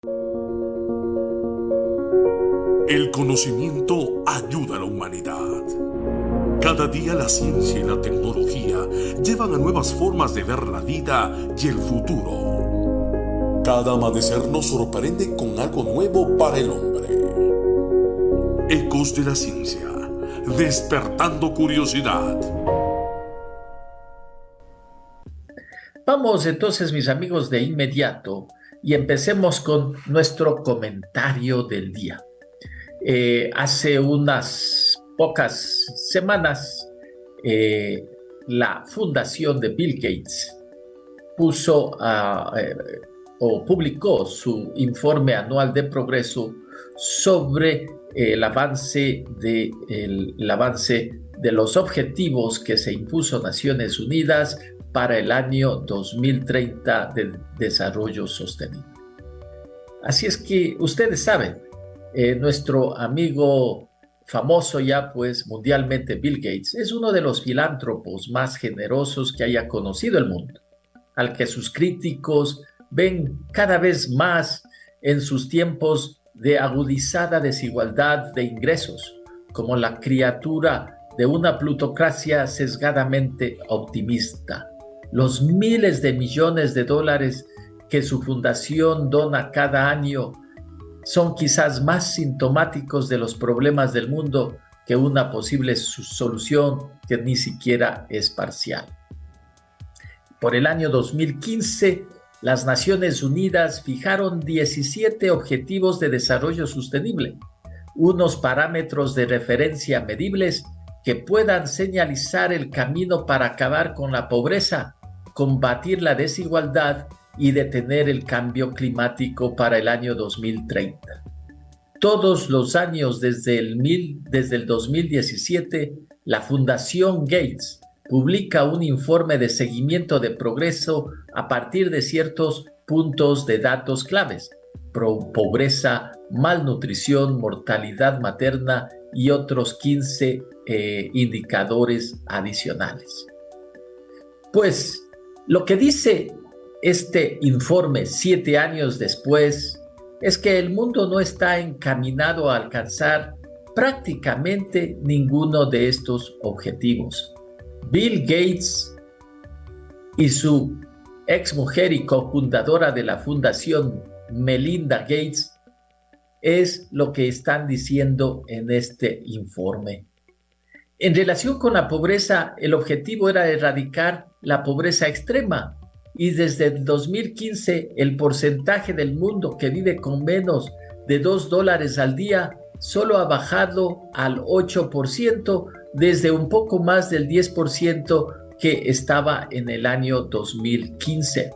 El conocimiento ayuda a la humanidad. Cada día la ciencia y la tecnología llevan a nuevas formas de ver la vida y el futuro. Cada amanecer nos sorprende con algo nuevo para el hombre. Ecos de la ciencia, despertando curiosidad. Vamos entonces, mis amigos, de inmediato y empecemos con nuestro comentario del día. Hace unas pocas semanas, la fundación de Bill Gates publicó su informe anual de progreso sobre el avance de los objetivos que se impuso Naciones Unidas para el año 2030 de desarrollo sostenible. Así es que ustedes saben, nuestro amigo famoso ya pues mundialmente Bill Gates es uno de los filántropos más generosos que haya conocido el mundo, al que sus críticos ven cada vez más en sus tiempos de agudizada desigualdad de ingresos, como la criatura de una plutocracia sesgadamente optimista. Los miles de millones de dólares que su fundación dona cada año son quizás más sintomáticos de los problemas del mundo que una posible solución que ni siquiera es parcial. Por el año 2015, las Naciones Unidas fijaron 17 objetivos de desarrollo sostenible, unos parámetros de referencia medibles que puedan señalizar el camino para acabar con la pobreza, combatir la desigualdad y detener el cambio climático para el año 2030. Todos los años desde el 2017, la Fundación Gates publica un informe de seguimiento de progreso a partir de ciertos puntos de datos claves: pobreza, malnutrición, mortalidad materna y otros 15 indicadores adicionales. Pues lo que dice este informe 7 años después es que el mundo no está encaminado a alcanzar prácticamente ninguno de estos objetivos. Bill Gates y su exmujer y cofundadora de la fundación, Melinda Gates, es lo que están diciendo en este informe. En relación con la pobreza, el objetivo era erradicar la pobreza extrema, y desde el 2015 el porcentaje del mundo que vive con menos de $2 al día solo ha bajado al 8%, desde un poco más del 10% que estaba en el año 2015.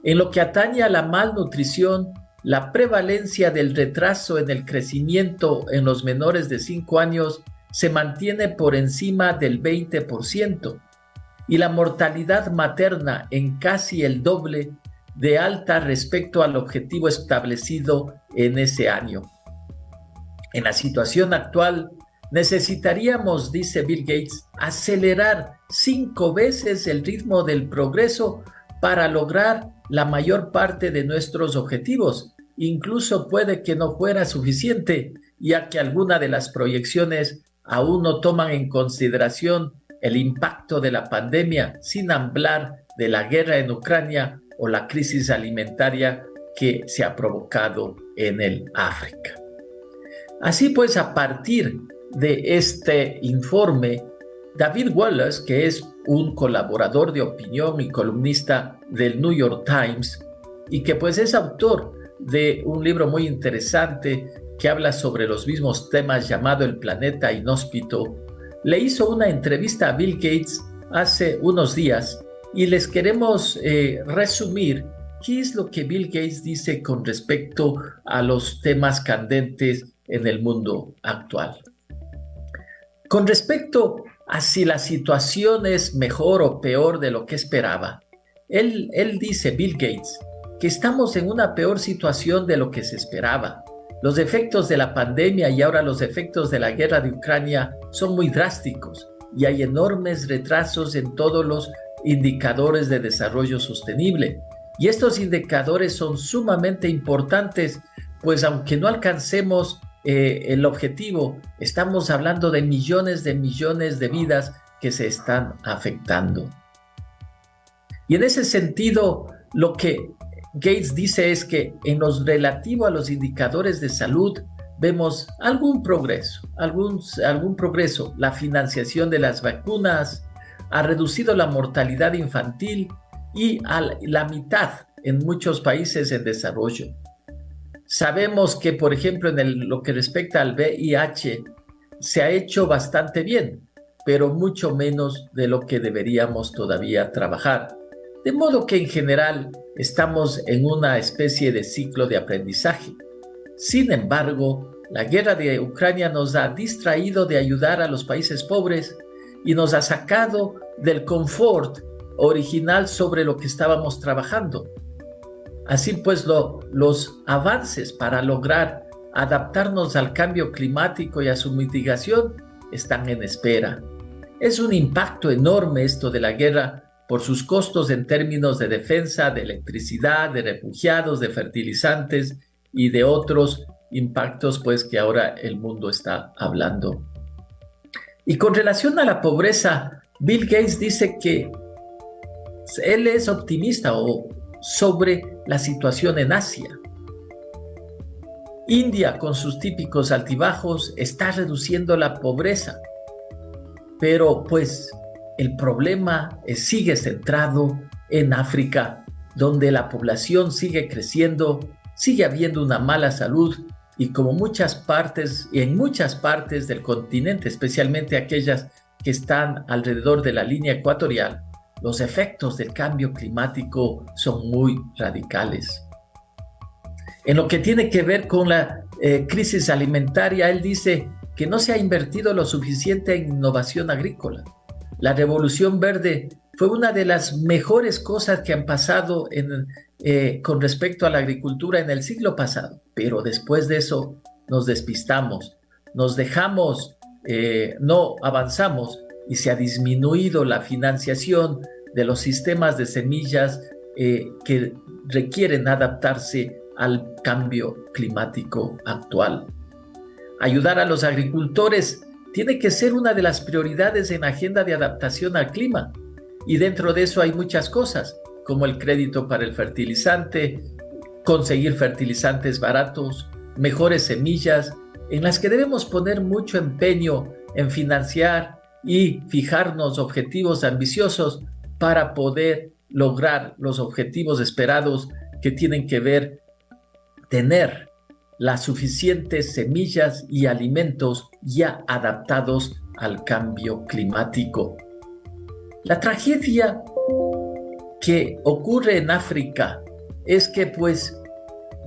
En lo que atañe a la malnutrición, la prevalencia del retraso en el crecimiento en los menores de 5 años se mantiene por encima del 20%, y la mortalidad materna en casi el doble de alta respecto al objetivo establecido en ese año. En la situación actual, necesitaríamos, dice Bill Gates, acelerar 5 veces el ritmo del progreso para lograr la mayor parte de nuestros objetivos. Incluso puede que no fuera suficiente, ya que algunas de las proyecciones aún no toman en consideración el impacto de la pandemia, sin hablar de la guerra en Ucrania o la crisis alimentaria que se ha provocado en el África. Así pues, a partir de este informe, David Wallace, que es un colaborador de opinión y columnista del New York Times, y que pues es autor de un libro muy interesante que habla sobre los mismos temas llamado El planeta inhóspito, le hizo una entrevista a Bill Gates hace unos días y les queremos resumir qué es lo que Bill Gates dice con respecto a los temas candentes en el mundo actual. Con respecto a si la situación es mejor o peor de lo que esperaba, él dice, Bill Gates, que estamos en una peor situación de lo que se esperaba. Los efectos de la pandemia y ahora los efectos de la guerra de Ucrania son muy drásticos y hay enormes retrasos en todos los indicadores de desarrollo sostenible. Y estos indicadores son sumamente importantes, pues aunque no alcancemos el objetivo, estamos hablando de millones de vidas que se están afectando. Y en ese sentido, lo que Gates dice es que en lo relativo a los indicadores de salud, vemos algún progreso. La financiación de las vacunas ha reducido la mortalidad infantil y a la mitad en muchos países en desarrollo. Sabemos que, por ejemplo, lo que respecta al VIH, se ha hecho bastante bien, pero mucho menos de lo que deberíamos todavía trabajar. De modo que en general estamos en una especie de ciclo de aprendizaje. Sin embargo, la guerra de Ucrania nos ha distraído de ayudar a los países pobres y nos ha sacado del confort original sobre lo que estábamos trabajando. Así pues, los avances para lograr adaptarnos al cambio climático y a su mitigación están en espera. Es un impacto enorme esto de la guerra por sus costos en términos de defensa, de electricidad, de refugiados, de fertilizantes y de otros impactos pues que ahora el mundo está hablando. Y con relación a la pobreza, Bill Gates dice que él es optimista sobre la situación en Asia. India, con sus típicos altibajos, está reduciendo la pobreza, pero pues el problema sigue centrado en África, donde la población sigue creciendo, sigue habiendo una mala salud y en muchas partes del continente, especialmente aquellas que están alrededor de la línea ecuatorial, los efectos del cambio climático son muy radicales. En lo que tiene que ver con la crisis alimentaria, él dice que no se ha invertido lo suficiente en innovación agrícola. La Revolución Verde fue una de las mejores cosas que han pasado con respecto a la agricultura en el siglo pasado, pero después de eso nos despistamos, nos dejamos, no avanzamos y se ha disminuido la financiación de los sistemas de semillas que requieren adaptarse al cambio climático actual. Ayudar a los agricultores tiene que ser una de las prioridades en la agenda de adaptación al clima, y dentro de eso hay muchas cosas, como el crédito para el fertilizante, conseguir fertilizantes baratos, mejores semillas, en las que debemos poner mucho empeño en financiar y fijarnos objetivos ambiciosos para poder lograr los objetivos esperados que tienen que ver tener las suficientes semillas y alimentos ya adaptados al cambio climático. La tragedia que ocurre en África es que pues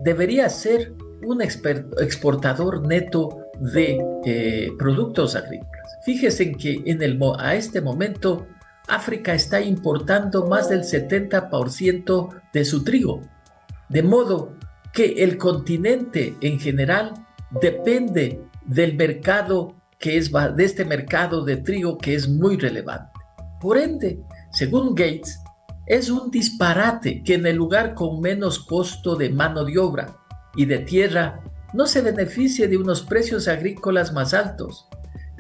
debería ser un exportador neto de productos agrícolas. Fíjense en que a este momento África está importando más del 70% de su trigo, de modo que el continente en general depende del mercado de este mercado de trigo que es muy relevante. Por ende, según Gates, es un disparate que en el lugar con menos costo de mano de obra y de tierra no se beneficie de unos precios agrícolas más altos.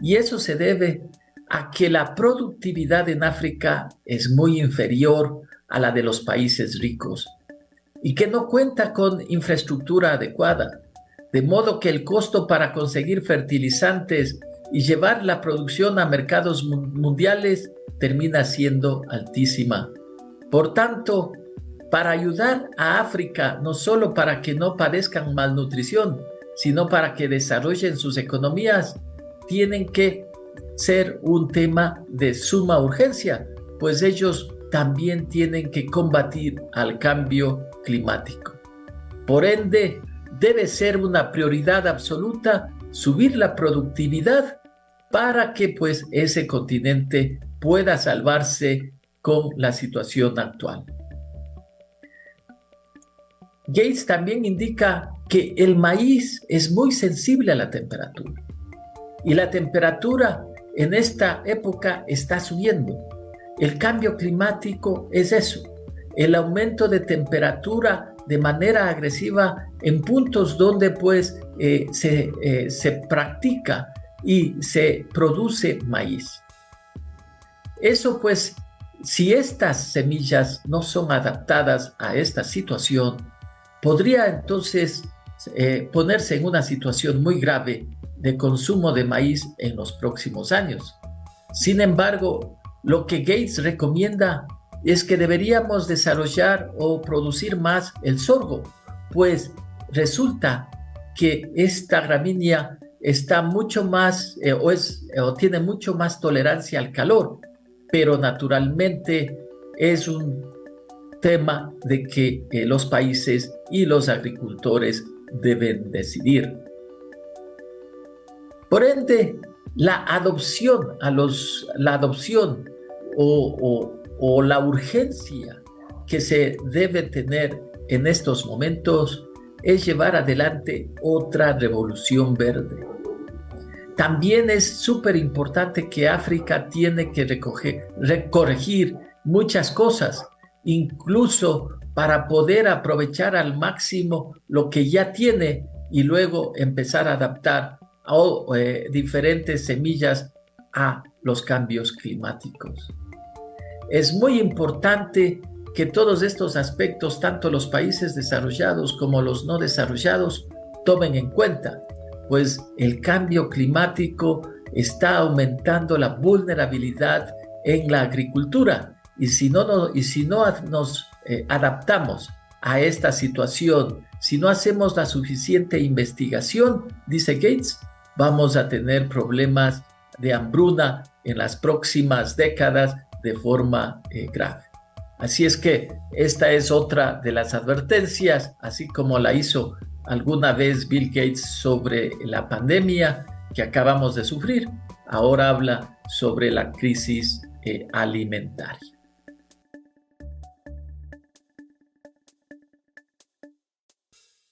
Y eso se debe a que la productividad en África es muy inferior a la de los países ricos y que no cuenta con infraestructura adecuada, de modo que el costo para conseguir fertilizantes y llevar la producción a mercados mundiales termina siendo altísima. Por tanto, para ayudar a África, no solo para que no padezcan malnutrición, sino para que desarrollen sus economías, tienen que ser un tema de suma urgencia, pues ellos también tienen que combatir al cambio climático. Por ende, debe ser una prioridad absoluta subir la productividad para que pues ese continente pueda salvarse con la situación actual. Gates también indica que el maíz es muy sensible a la temperatura y la temperatura en esta época está subiendo. El cambio climático es eso, el aumento de temperatura de manera agresiva en puntos donde pues se practica y se produce maíz. Eso pues, si estas semillas no son adaptadas a esta situación, podría entonces ponerse en una situación muy grave de consumo de maíz en los próximos años. Sin embargo, lo que Gates recomienda es que deberíamos desarrollar o producir más el sorgo, pues resulta que esta gramínea está mucho más o tiene mucho más tolerancia al calor, pero naturalmente es un tema de que los países y los agricultores deben decidir. Por ende, la adopción o la urgencia que se debe tener en estos momentos es llevar adelante otra revolución verde. También es súper importante que África tiene que corregir muchas cosas, incluso para poder aprovechar al máximo lo que ya tiene y luego empezar a adaptar diferentes semillas a los cambios climáticos. Es muy importante que todos estos aspectos, tanto los países desarrollados como los no desarrollados, tomen en cuenta, pues el cambio climático está aumentando la vulnerabilidad en la agricultura y si no nos adaptamos a esta situación, si no hacemos la suficiente investigación, dice Gates, vamos a tener problemas de hambruna en las próximas décadas de forma grave. Así es que esta es otra de las advertencias, así como la hizo alguna vez Bill Gates sobre la pandemia que acabamos de sufrir. Ahora habla sobre la crisis alimentaria.